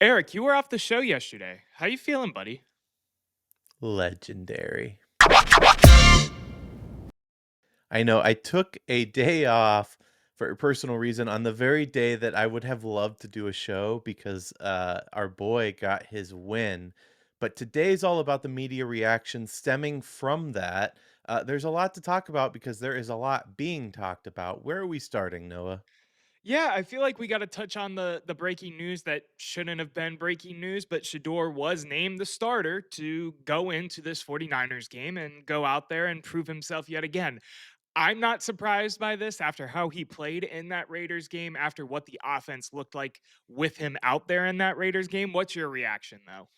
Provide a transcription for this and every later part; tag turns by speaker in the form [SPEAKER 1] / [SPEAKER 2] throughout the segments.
[SPEAKER 1] Erik, you were off the show yesterday. How you feeling, buddy?
[SPEAKER 2] Legendary. I know I took a day off for a personal reason on the very day that I would have loved to do a show because our boy got his win. But today's all about the media reaction stemming from that. There's a lot to talk about because there is a lot being talked about. Where are we starting, Noah?
[SPEAKER 1] Yeah, I feel like we got to touch on the breaking news that shouldn't have been breaking news, but Shedeur was named the starter to go into this 49ers game and go out there and prove himself yet again. I'm not surprised by this after how he played in that Raiders game, after what the offense looked like with him out there in that Raiders game. What's your reaction, though?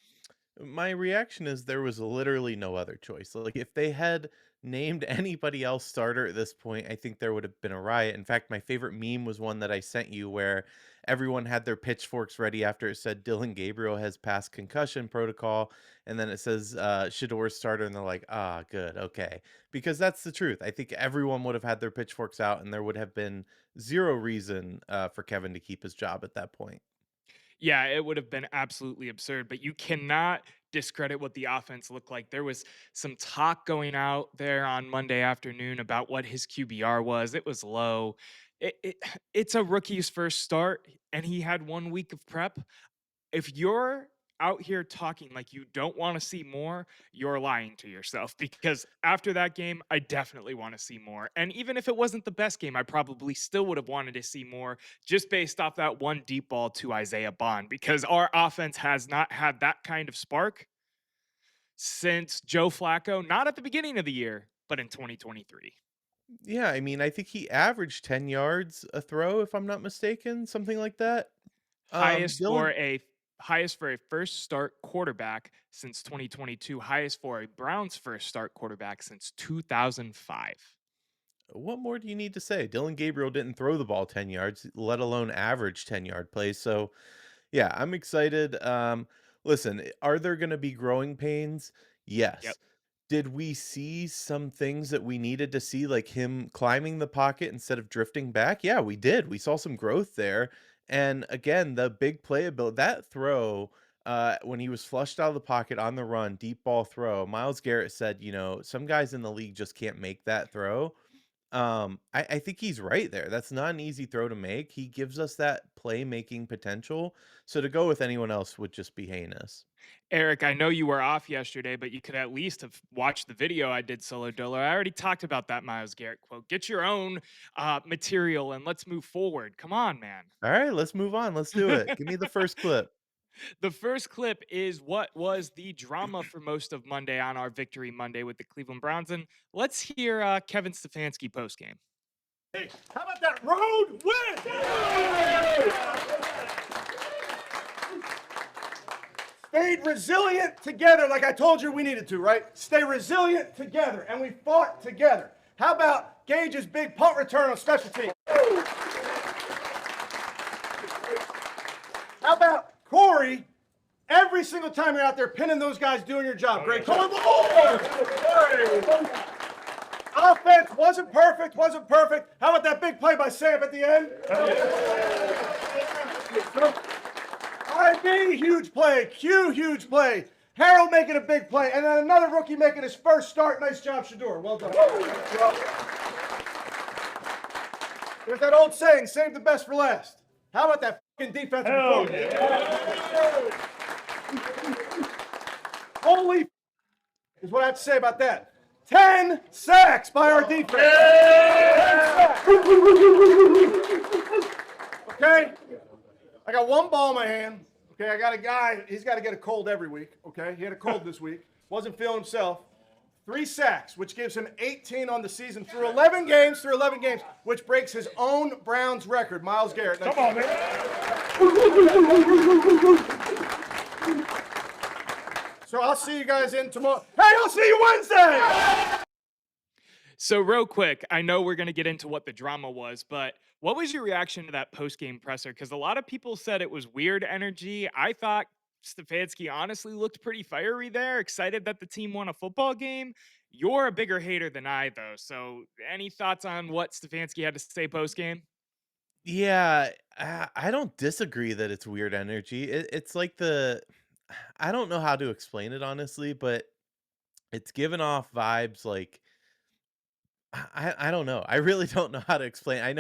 [SPEAKER 2] My reaction is there was literally no other choice. Like if they had named anybody else starter at this point, I think there would have been a riot. In fact, my favorite meme was one that I sent you where everyone had their pitchforks ready after it said Dylan Gabriel has passed concussion protocol, and then it says Shador's starter, and they're like, ah, good, okay, because that's the truth. I think everyone would have had their pitchforks out, and there would have been zero reason for Kevin to keep his job at that point.
[SPEAKER 1] Yeah, it would have been absolutely absurd, but you cannot discredit what the offense looked like. There was some talk going out there on Monday afternoon about what his QBR was. It was low. It's a rookie's first start, and he had 1 week of prep. If you're out here talking like you don't want to see more, you're lying to yourself because after that game, I definitely want to see more. And even if it wasn't the best game, I probably still would have wanted to see more just based off that one deep ball to Isaiah Bond because our offense has not had that kind of spark since Joe Flacco, not at the beginning of the year, but in 2023.
[SPEAKER 2] Yeah, I mean, I think he averaged 10 yards a throw, if I'm not mistaken, something like that.
[SPEAKER 1] Highest for
[SPEAKER 2] Dylan,
[SPEAKER 1] a highest for a first start quarterback since 2022, highest for a Browns first start quarterback since 2005.
[SPEAKER 2] what more do you need to say? Dylan Gabriel didn't throw the ball 10 yards, let alone average 10-yard plays. So, yeah, I'm excited. Listen, are there going to be growing pains?
[SPEAKER 1] Yep.
[SPEAKER 2] Yes. Did we see some things that we needed to see, like him climbing the pocket instead of drifting back? Yeah, we did. We saw some growth there. And again, the big playability, that throw, when he was flushed out of the pocket on the run, deep ball throw, Miles Garrett said, some guys in the league just can't make that throw. I think he's right there. That's not an easy throw to make. He gives us that playmaking potential. So to go with anyone else would just be heinous.
[SPEAKER 1] Eric, I know you were off yesterday, but you could at least have watched the video I did solo dolo. I already talked about that Miles Garrett quote. Get your own material and let's move forward. Come on, man.
[SPEAKER 2] All right, let's move on. Let's do it. Give me the first clip.
[SPEAKER 1] The first clip is what was the drama for most of Monday on our Victory Monday with the Cleveland Browns. And let's hear Kevin Stefanski postgame.
[SPEAKER 3] Hey, how about that road win? Stayed resilient together like I told you we needed to, right? Stay resilient together, and we fought together. How about Gage's big punt return on special teams? How about Corey? Every single time you're out there pinning those guys doing your job. Great call. Offense wasn't perfect. How about that big play by Sam at the end? IB, huge play. Q, huge play. Harold making a big play. And then another rookie making his first start. Nice job, Shedeur. Well done. There's that old saying, save the best for last. How about that fucking defensive performance? Holy is what I have to say about that. 10 sacks by our defense. Okay? I got one ball in my hand. Okay, I got a guy, he's got to get a cold every week. Okay, he had a cold this week. Wasn't feeling himself. 3 sacks, which gives him 18 on the season through 11 games, which breaks his own Browns record. Miles Garrett. Come on, man. So I'll see you guys in tomorrow. Hey, I'll see you Wednesday!
[SPEAKER 1] So, real quick, I know we're going to get into what the drama was, but what was your reaction to that post game presser? Because a lot of people said it was weird energy. I thought Stefanski honestly looked pretty fiery there, excited that the team won a football game. You're a bigger hater than I, though. So, any thoughts on what Stefanski had to say post game?
[SPEAKER 2] Yeah, I don't disagree that it's weird energy. It's like I don't know how to explain it honestly, but it's given off vibes like I don't know. I really don't know how to explain. I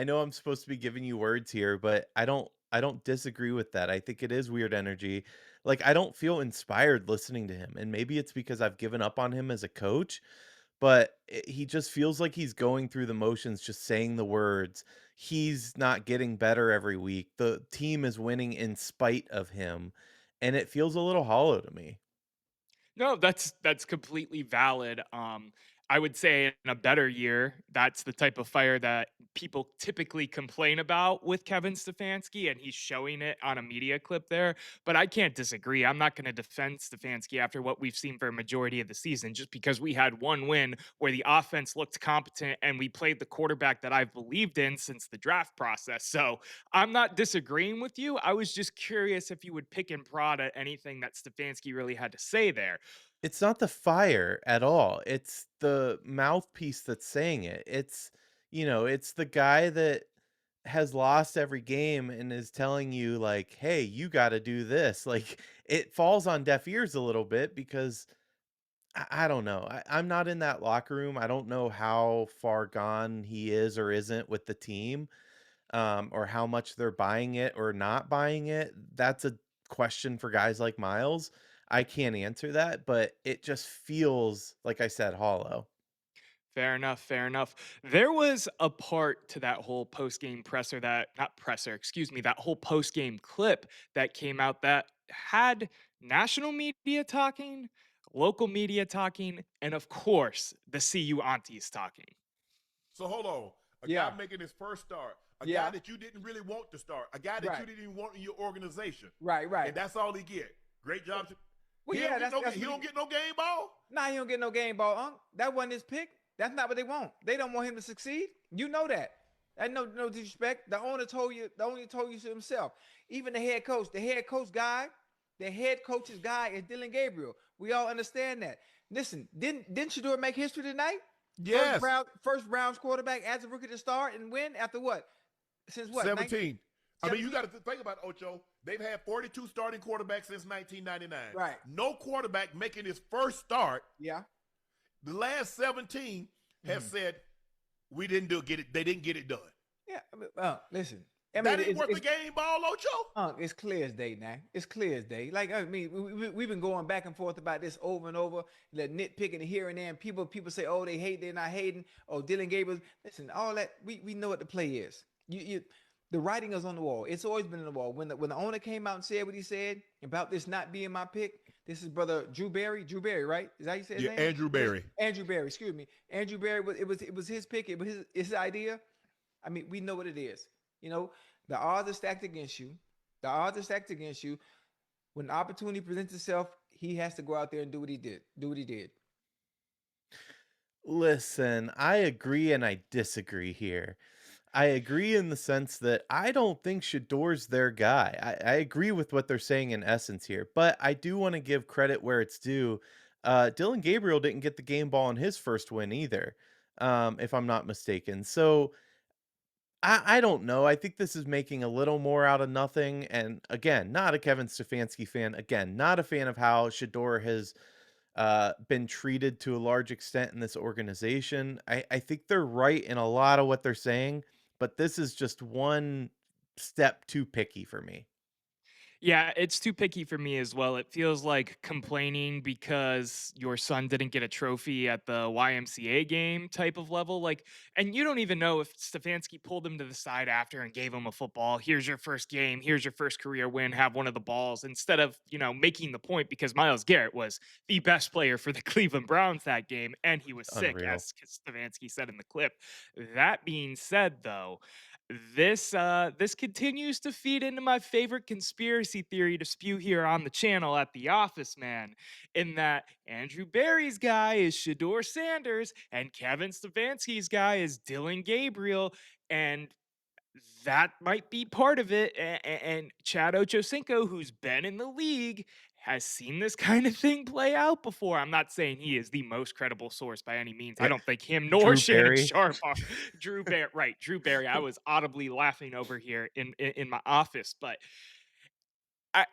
[SPEAKER 2] know I'm supposed to be giving you words here, but I don't disagree with that. I think it is weird energy. Like I don't feel inspired listening to him. And maybe it's because I've given up on him as a coach, but he just feels like he's going through the motions just saying the words. He's not getting better every week. The team is winning in spite of him, and it feels a little hollow to me.
[SPEAKER 1] No, that's completely valid. I would say in a better year, that's the type of fire that people typically complain about with Kevin Stefanski, and he's showing it on a media clip there. But I can't disagree. I'm not going to defend Stefanski after what we've seen for a majority of the season, just because we had one win where the offense looked competent and we played the quarterback that I've believed in since the draft process. So I'm not disagreeing with you. I was just curious if you would pick and prod at anything that Stefanski really had to say there.
[SPEAKER 2] It's not the fire at all. It's the mouthpiece that's saying it. It's the guy that has lost every game and is telling you like, "Hey, you got to do this." Like it falls on deaf ears a little bit because I don't know. I'm not in that locker room. I don't know how far gone he is or isn't with the team, or how much they're buying it or not buying it. That's a question for guys like Miles. I can't answer that, but it just feels, like I said, hollow.
[SPEAKER 1] Fair enough, fair enough. There was a part to that whole post-game presser that not presser, excuse me, that whole post-game clip that came out that had national media talking, local media talking, and of course, the CU aunties talking.
[SPEAKER 4] So hold on. A guy
[SPEAKER 3] Yeah,
[SPEAKER 4] making his first start, a guy
[SPEAKER 3] yeah,
[SPEAKER 4] that you didn't really want to start, a guy that you
[SPEAKER 3] right,
[SPEAKER 4] didn't even want in your organization,
[SPEAKER 3] right, right.
[SPEAKER 4] and that's all he get. Great job.
[SPEAKER 3] Well,
[SPEAKER 4] He
[SPEAKER 3] yeah,
[SPEAKER 4] don't get
[SPEAKER 3] that's
[SPEAKER 4] no.
[SPEAKER 3] that's
[SPEAKER 4] He
[SPEAKER 3] what
[SPEAKER 4] don't get no game ball.
[SPEAKER 3] nah, he don't get no game ball, Unc. That wasn't his pick. That's not what they want. They don't want him to succeed. You know that. And no disrespect. The owner told you. The owner told you to himself. Even the head coach guy, the head coach's guy is Dylan Gabriel. We all understand that. Listen, didn't Shedeur make history tonight?
[SPEAKER 4] Yes,
[SPEAKER 3] First Browns quarterback as a rookie to start and win after what? Since what?
[SPEAKER 4] 17. I mean, you
[SPEAKER 3] 17?
[SPEAKER 4] got to think about it, Ocho. They've had 42 starting quarterbacks since 1999.
[SPEAKER 3] Right.
[SPEAKER 4] No quarterback making his first start.
[SPEAKER 3] Yeah.
[SPEAKER 4] The last 17 have
[SPEAKER 3] Mhm.
[SPEAKER 4] said we didn't do get it. They didn't get it done.
[SPEAKER 3] Yeah. Listen. I mean,
[SPEAKER 4] That ain't worth the
[SPEAKER 3] it's
[SPEAKER 4] game ball, Ocho.
[SPEAKER 3] It's clear as day now. It's clear as day. Like I mean, we've been going back and forth about this over and over, like nitpicking here and there. And people say, oh, they hate, they're not hating. Oh, Dylan Gabriel. Listen, all that we know what the play is. The writing is on the wall. It's always been on the wall. When the owner came out and said what he said about this not being my pick, this is brother Drew Berry. Drew Berry, right? Is that how you say his
[SPEAKER 4] Yeah,
[SPEAKER 3] name?
[SPEAKER 4] Andrew Berry.
[SPEAKER 3] Andrew Berry. Excuse me. Andrew Berry. It was his pick. It was his idea. I mean, we know what it is. You know, the odds are stacked against you. The odds are stacked against you. When the opportunity presents itself, he has to go out there and do what he did. Do what he did.
[SPEAKER 2] Listen, I agree and I disagree here. I agree in the sense that I don't think Shador's their guy. I agree with what they're saying in essence here, but I do want to give credit where it's due. Dylan Gabriel didn't get the game ball in his first win either, if I'm not mistaken. So I don't know. I think this is making a little more out of nothing. And again, not a Kevin Stefanski fan. Again, not a fan of how Shador has been treated to a large extent in this organization. I think they're right in a lot of what they're saying, but this is just one step too picky for me.
[SPEAKER 1] Yeah, it's too picky for me as well. It feels like complaining because your son didn't get a trophy at the YMCA game type of level. Like, and you don't even know if Stefanski pulled him to the side after and gave him a football. Here's your first game. Here's your first career win. Have one of the balls instead of, making the point because Miles Garrett was the best player for the Cleveland Browns that game. And he was sick,
[SPEAKER 2] Unreal.
[SPEAKER 1] as Stefanski said in the clip. That being said, though, this continues to feed into my favorite conspiracy theory to spew here on the channel at the office, man. In that Andrew Barry's guy is Shedeur Sanders and Kevin Stefanski's guy is Dylan Gabriel. And That might be part of it, and Chad Ochocinco, who's been in the league, has seen this kind of thing play out before. I'm not saying he is the most credible source by any means. I
[SPEAKER 2] Yeah,
[SPEAKER 1] don't think him nor
[SPEAKER 2] Drew
[SPEAKER 1] Shannon
[SPEAKER 2] Barry.
[SPEAKER 1] Sharp are Drew Barry. I was audibly laughing over here in my office, but I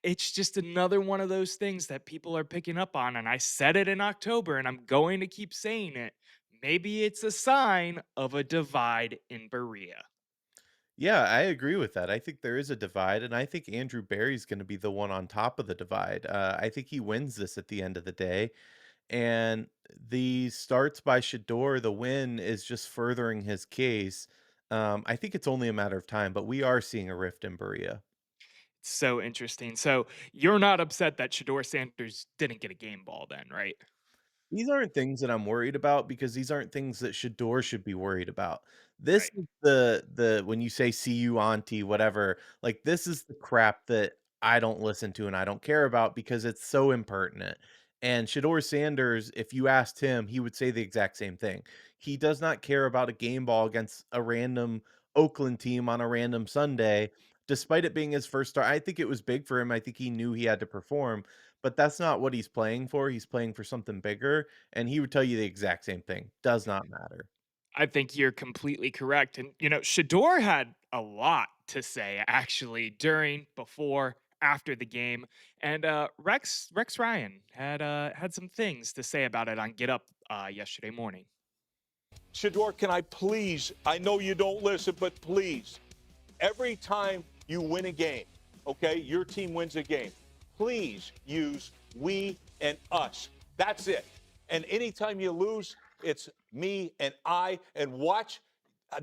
[SPEAKER 1] it's just another one of those things that people are picking up on, and I said it in October, and I'm going to keep saying it. Maybe it's a sign of a divide in Berea.
[SPEAKER 2] Yeah, I agree with that. I think there is a divide, and I think Andrew Barry's going to be the one on top of the divide. I think he wins this at the end of the day. And the starts by Shedeur, the win is just furthering his case. I think it's only a matter of time, but we are seeing a rift in Berea.
[SPEAKER 1] So interesting. So you're not upset that Shedeur Sanders didn't get a game ball then, right?
[SPEAKER 2] These aren't things that I'm worried about because these aren't things that Shedeur should be worried about. This
[SPEAKER 1] Right.
[SPEAKER 2] is the when you say "see you, auntie," whatever, like, this is the crap that I don't listen to and I don't care about because it's so impertinent. And Shedeur Sanders, if you asked him, he would say the exact same thing. He does not care about a game ball against a random Oakland team on a random Sunday, despite it being his first start. I think it was big for him. I think he knew he had to perform, but that's not what he's playing for. He's playing for something bigger, and he would tell you the exact same thing. Does not matter.
[SPEAKER 1] I think you're completely correct. And, Shador had a lot to say actually during, before, after the game. And Rex Ryan had some things to say about it on Get Up yesterday morning.
[SPEAKER 5] Shador, can I please? I know you don't listen, but please, every time you win a game, okay, your team wins a game, please use we and us. That's it. And anytime you lose, it's me and I. And watch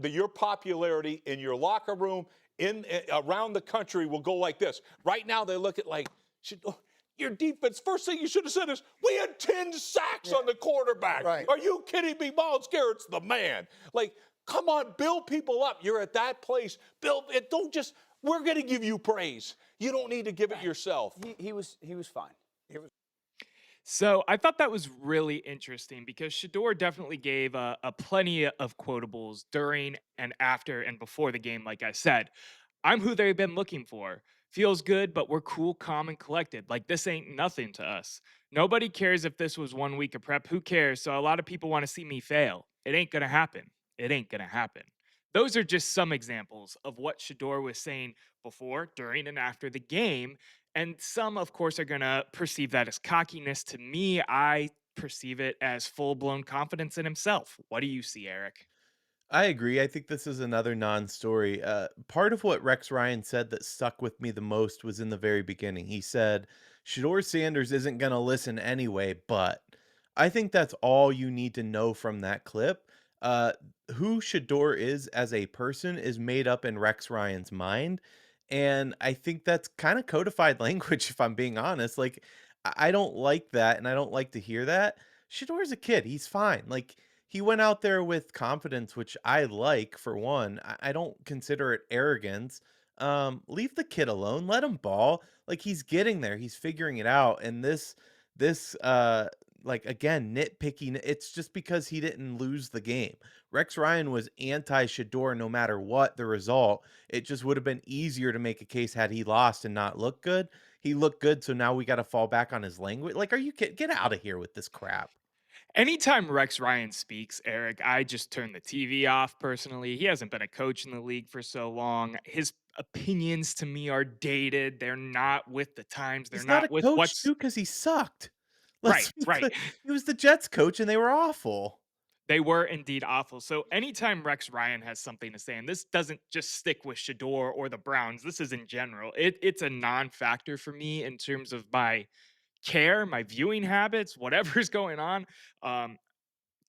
[SPEAKER 5] your popularity in your locker room, in around the country will go like this. Right now, they look at like, your defense, first thing you should have said is, we had 10 sacks on the quarterback.
[SPEAKER 3] Right.
[SPEAKER 5] Are you kidding me? Miles Garrett's the man. Like, come on, build people up. You're at that place. Build it. Don't just, we're going to give you praise. You don't need to give it yourself.
[SPEAKER 6] He was fine.
[SPEAKER 1] So I thought that was really interesting because Shador definitely gave a plenty of quotables during and after and before the game. Like I said, I'm who they've been looking for. Feels good, but we're cool, calm, and collected. Like this ain't nothing to us. Nobody cares if this was 1 week of prep. Who cares? So a lot of people want to see me fail. It ain't gonna happen. It ain't gonna happen. Those are just some examples of what Shador was saying before, during, and after the game. And some, of course, are going to perceive that as cockiness. To me, I perceive it as full blown confidence in himself. What do you see, Eric?
[SPEAKER 2] I agree. I think this is another non-story. Part of what Rex Ryan said that stuck with me the most was in the very beginning. He said, Shador Sanders isn't going to listen anyway, but I think that's all you need to know from that clip. Uh, who Shador is as a person is made up in Rex Ryan's mind. And I think that's kind of codified language, if I'm being honest. Like, I don't like that, and I don't like to hear that. Shador's a kid. He's fine. Like, he went out there with confidence, which I like for one. I don't consider it arrogance. Leave the kid alone. Let him ball. Like he's getting there. He's figuring it out. And this like again, nitpicking, it's just because he didn't lose the game. Rex Ryan was anti Shador no matter what the result. It just would have been easier to make a case had he lost and not looked good. He looked good, so now we got to fall back on his language. Like, are you kidding? Get out of here with this crap.
[SPEAKER 1] Anytime Rex Ryan speaks, Eric, I just turn the TV off personally. He hasn't been a coach in the league for so long. His opinions to me are dated. They're not with the times. They're
[SPEAKER 2] He's not a
[SPEAKER 1] not with
[SPEAKER 2] coach
[SPEAKER 1] what's
[SPEAKER 2] too, because he sucked.
[SPEAKER 1] right,
[SPEAKER 2] Let's be
[SPEAKER 1] right.
[SPEAKER 2] clear. He was the Jets coach, and they were awful.
[SPEAKER 1] They were indeed awful. So anytime Rex Ryan has something to say, and this doesn't just stick with Shador or the Browns, this is in general. It's a non-factor for me in terms of my care, my viewing habits, whatever's going on. Um,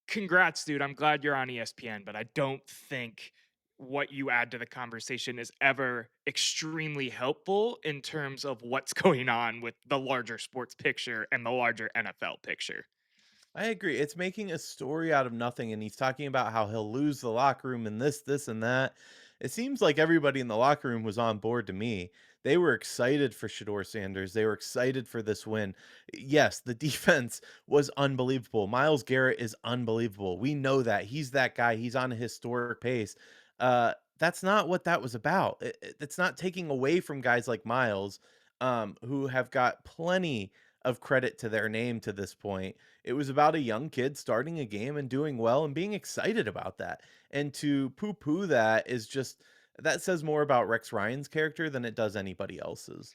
[SPEAKER 1] Congrats, dude. I'm glad you're on ESPN, but I don't think what you add to the conversation is ever extremely helpful in terms of what's going on with the larger sports picture and the larger NFL picture.
[SPEAKER 2] I agree. It's making a story out of nothing, and he's talking about how he'll lose the locker room and this, and that. It seems like everybody in the locker room was on board to me. They were excited for Shador Sanders. They were excited for this win. Yes, the defense was unbelievable. Miles Garrett is unbelievable. We know that. He's that guy. He's on a historic pace. Uh, that's not what that was about. It's not taking away from guys like Miles, who have got plenty of credit to their name to this point. It was about a young kid starting a game and doing well and being excited about that. And to poo-poo that is just that says more about Rex Ryan's character than it does anybody else's.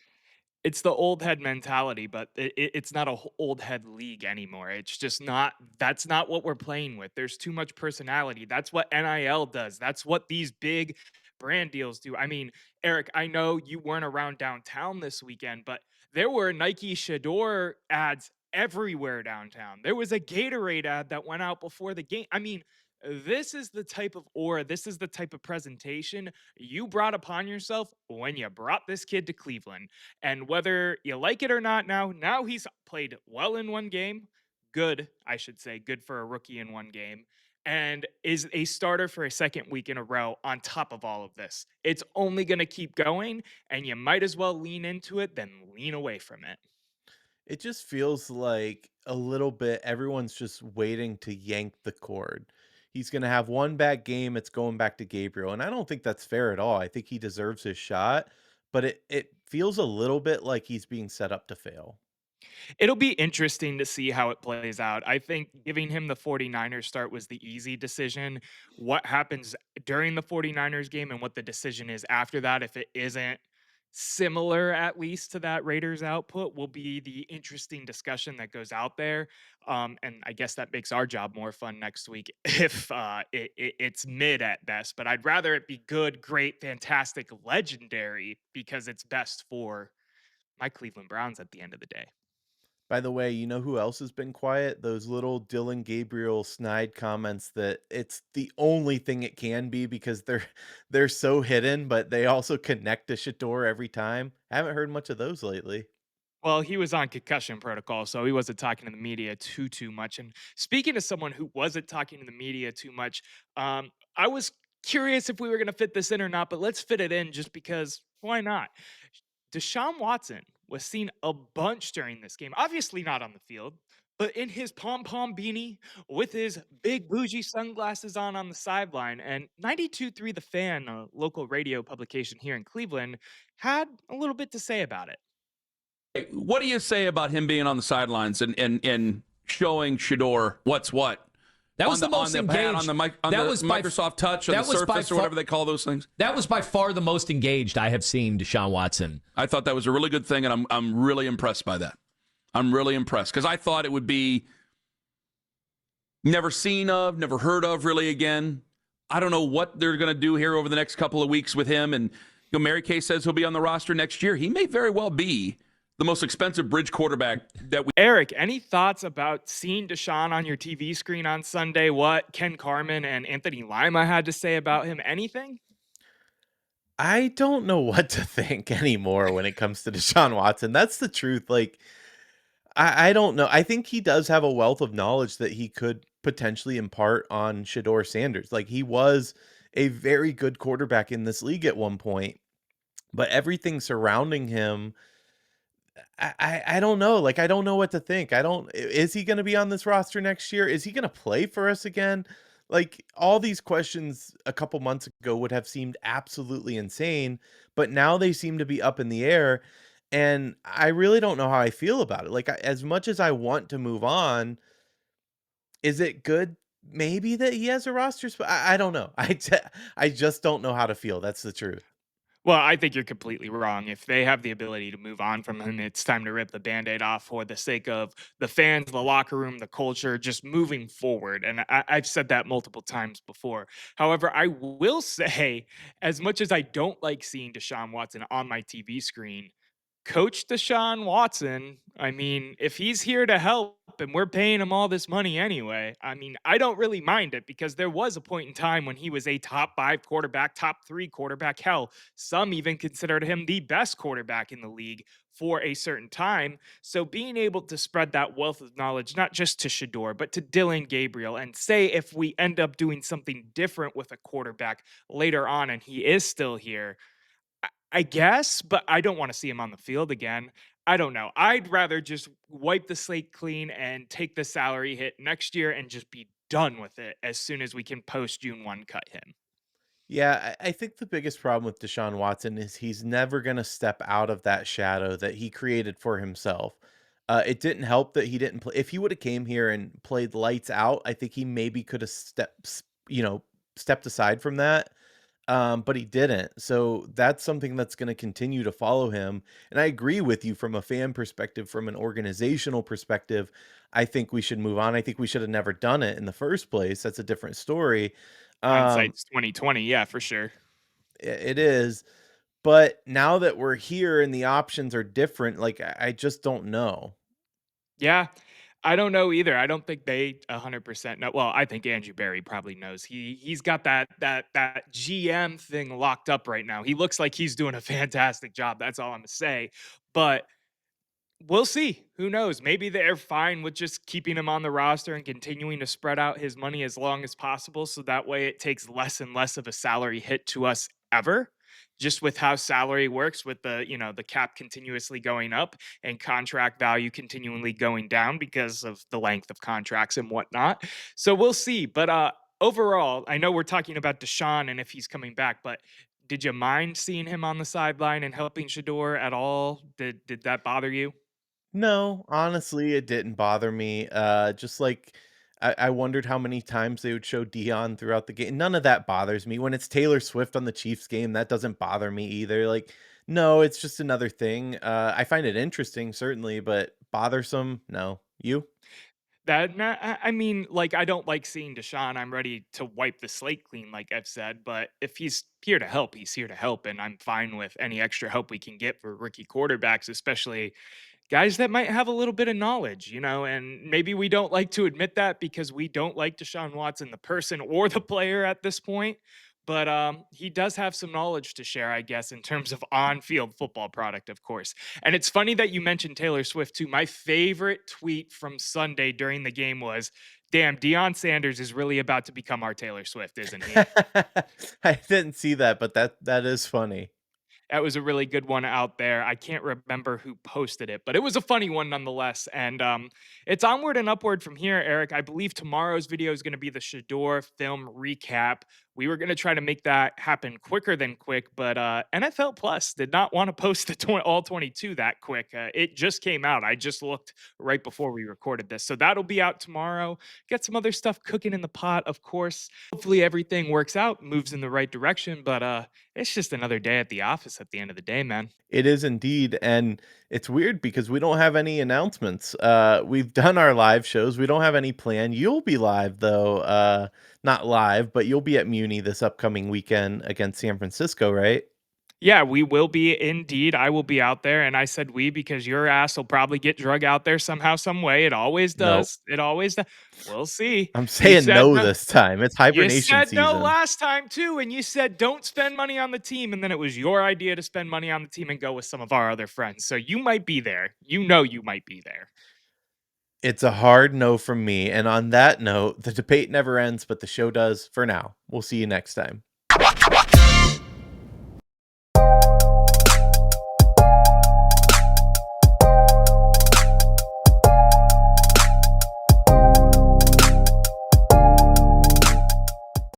[SPEAKER 1] It's the old head mentality, but it's not a old head league anymore. It's just not. That's not what we're playing with. There's too much personality. That's what NIL does. That's what these big brand deals do. I mean, Eric, I know you weren't around downtown this weekend, but there were Nike Shedeur ads everywhere downtown. There was a Gatorade ad that went out before the game. I mean, this is the type of aura, this is the type of presentation you brought upon yourself when you brought this kid to Cleveland. And whether you like it or not now he's played well in one game, good, I should say, good for a rookie in one game, and is a starter for a second week in a row on top of all of this. It's only going to keep going, and you might as well lean into it than lean away from it.
[SPEAKER 2] It just feels like a little bit everyone's just waiting to yank the cord. He's going to have one bad game, it's going back to Gabriel, and I don't think that's fair at all. I think he deserves his shot, but it feels a little bit like he's being set up to fail.
[SPEAKER 1] It'll be interesting to see how it plays out. I think giving him the 49ers start was the easy decision. What happens during the 49ers game and what the decision is after that, if it isn't similar at least to that Raiders output, will be the interesting discussion that goes out there. And I guess that makes our job more fun next week if it's mid at best. But I'd rather it be good, great, fantastic, legendary because it's best for my Cleveland Browns at the end of the day.
[SPEAKER 2] By the way, you know who else has been quiet? Those little Dylan Gabriel snide comments that it's the only thing it can be because they're so hidden, but they also connect to Shador every time. Haven't heard much of those lately.
[SPEAKER 1] Well, he was on concussion protocol, so he wasn't talking to the media too much. And speaking of someone who wasn't talking to the media too much, I was curious if we were going to fit this in or not, but let's fit it in just because why not? Deshaun Watson was seen a bunch during this game. Obviously not on the field, but in his pom pom beanie with his big bougie sunglasses on the sideline. And 92.3 The Fan, a local radio publication here in Cleveland, had a little bit to say about it.
[SPEAKER 6] What do you say about him being on the sidelines and showing Shador what's what?
[SPEAKER 7] That was the most
[SPEAKER 6] on the
[SPEAKER 7] engaged.
[SPEAKER 6] pad, on the
[SPEAKER 7] That was by
[SPEAKER 6] Microsoft Touch, or the
[SPEAKER 7] that was by
[SPEAKER 6] Surface, or whatever they call those things.
[SPEAKER 7] That was by far the most engaged I have seen Deshaun Watson.
[SPEAKER 6] I thought that was a really good thing, and I'm really impressed by that. I'm really impressed because I thought it would be never seen of, never heard of really again. I don't know what they're going to do here over the next couple of weeks with him. And Mary Kay says he'll be on the roster next year. He may very well be the most expensive bridge quarterback that we.
[SPEAKER 1] Eric, any thoughts about seeing Deshaun on your TV screen on Sunday? What Ken Carman and Anthony Lima had to say about him? Anything?
[SPEAKER 2] I don't know what to think anymore when it comes to Deshaun Watson. That's the truth. Like, I don't know. I think he does have a wealth of knowledge that he could potentially impart on Shedeur Sanders. Like, he was a very good quarterback in this league at one point, but everything surrounding him, I don't know. Like, I don't know what to think. Is he going to be on this roster next year? Is he going to play for us again? Like, all these questions a couple months ago would have seemed absolutely insane, but now they seem to be up in the air. And I really don't know how I feel about it. Like, as much as I want to move on, is it good? Maybe that he has a roster spot. I don't know. I just don't know how to feel. That's the truth.
[SPEAKER 1] Well, I think you're completely wrong. If they have the ability to move on from him, it's time to rip the band-aid off for the sake of the fans, the locker room, the culture, just moving forward. And I've said that multiple times before. However, I will say, as much as I don't like seeing Deshaun Watson on my TV screen, Coach Deshaun Watson, I mean, if he's here to help and we're paying him all this money anyway, I mean, I don't really mind it because there was a point in time when he was a top 5 quarterback, top 3 quarterback. Hell, some even considered him the best quarterback in the league for a certain time. So being able to spread that wealth of knowledge, not just to Shador, but to Dylan Gabriel, and say if we end up doing something different with a quarterback later on and he is still here, I guess, but I don't wanna see him on the field again. I don't know. I'd rather just wipe the slate clean and take the salary hit next year and just be done with it as soon as we can post June 1 cut him.
[SPEAKER 2] Yeah, I think the biggest problem with Deshaun Watson is he's never going to step out of that shadow that he created for himself. It didn't help that he didn't play. If he would have came here and played lights out, I think he maybe could have stepped aside from that. But he didn't. So that's something that's going to continue to follow him. And I agree with you from a fan perspective, from an organizational perspective. I think we should move on. I think we should have never done it in the first place. That's a different story. Um,
[SPEAKER 1] Hindsight's 2020, yeah, for sure.
[SPEAKER 2] it is. But now that we're here and the options are different, like I just don't know.
[SPEAKER 1] Yeah. I don't know either. I don't think they 100% know. Well, I think Andrew Berry probably knows. He's got that GM thing locked up right now. He looks like he's doing a fantastic job. That's all I'm gonna say. But we'll see. Who knows? Maybe they're fine with just keeping him on the roster and continuing to spread out his money as long as possible. So that way it takes less and less of a salary hit to us ever. Just with how salary works, with the cap continuously going up and contract value continually going down because of the length of contracts and whatnot. So we'll see. But overall, I know we're talking about Deshaun and if he's coming back, but did you mind seeing him on the sideline and helping Shador at all? Did that bother you?
[SPEAKER 2] No, honestly, it didn't bother me. Just like I wondered how many times they would show Dion throughout the game. None of that bothers me. When it's Taylor Swift on the Chiefs game, that doesn't bother me either. Like, no, it's just another thing. I find it interesting, certainly, but bothersome, no. You?
[SPEAKER 1] That nah, I mean, like, I don't like seeing Deshaun. I'm ready to wipe the slate clean, like I've said. But if he's here to help, he's here to help, and I'm fine with any extra help we can get for rookie quarterbacks, especially guys that might have a little bit of knowledge, and maybe we don't like to admit that because we don't like Deshaun Watson, the person or the player at this point. But he does have some knowledge to share, I guess, in terms of on field football product, of course. And it's funny that you mentioned Taylor Swift, too. My favorite tweet from Sunday during the game was, damn, Deion Sanders is really about to become our Taylor Swift, isn't he?
[SPEAKER 2] I didn't see that, but that is funny.
[SPEAKER 1] That was a really good one out there. I can't remember who posted it, but it was a funny one nonetheless. And it's onward and upward from here, Eric. I believe tomorrow's video is going to be the Shador film recap. We were going to try to make that happen quicker than quick, but NFL Plus did not want to post the all 22 that quick. It just came out. I just looked right before we recorded this. So that'll be out tomorrow. Get some other stuff cooking in the pot, of course. Hopefully everything works out, moves in the right direction, but it's just another day at the office at the end of the day, man.
[SPEAKER 2] It is indeed, and it's weird because we don't have any announcements. We've done our live shows. We don't have any plan. You'll be live though. Not live, but you'll be at Muni this upcoming weekend against San Francisco, right?
[SPEAKER 1] Yeah, we will be indeed. I will be out there. And I said we because your ass will probably get drug out there somehow, some way. It always
[SPEAKER 2] Nope.
[SPEAKER 1] does. It always does. We'll see.
[SPEAKER 2] I'm
[SPEAKER 1] You
[SPEAKER 2] saying
[SPEAKER 1] said
[SPEAKER 2] no
[SPEAKER 1] no.
[SPEAKER 2] this time. It's
[SPEAKER 1] You
[SPEAKER 2] hibernation
[SPEAKER 1] said no
[SPEAKER 2] season.
[SPEAKER 1] last time too, and you said don't spend money on the team, and then it was your idea to spend money on the team and go with some of our other friends. So you might be there. You might be there.
[SPEAKER 2] It's a hard no from me. And on that note, the debate never ends, but the show does for now. We'll see you next time.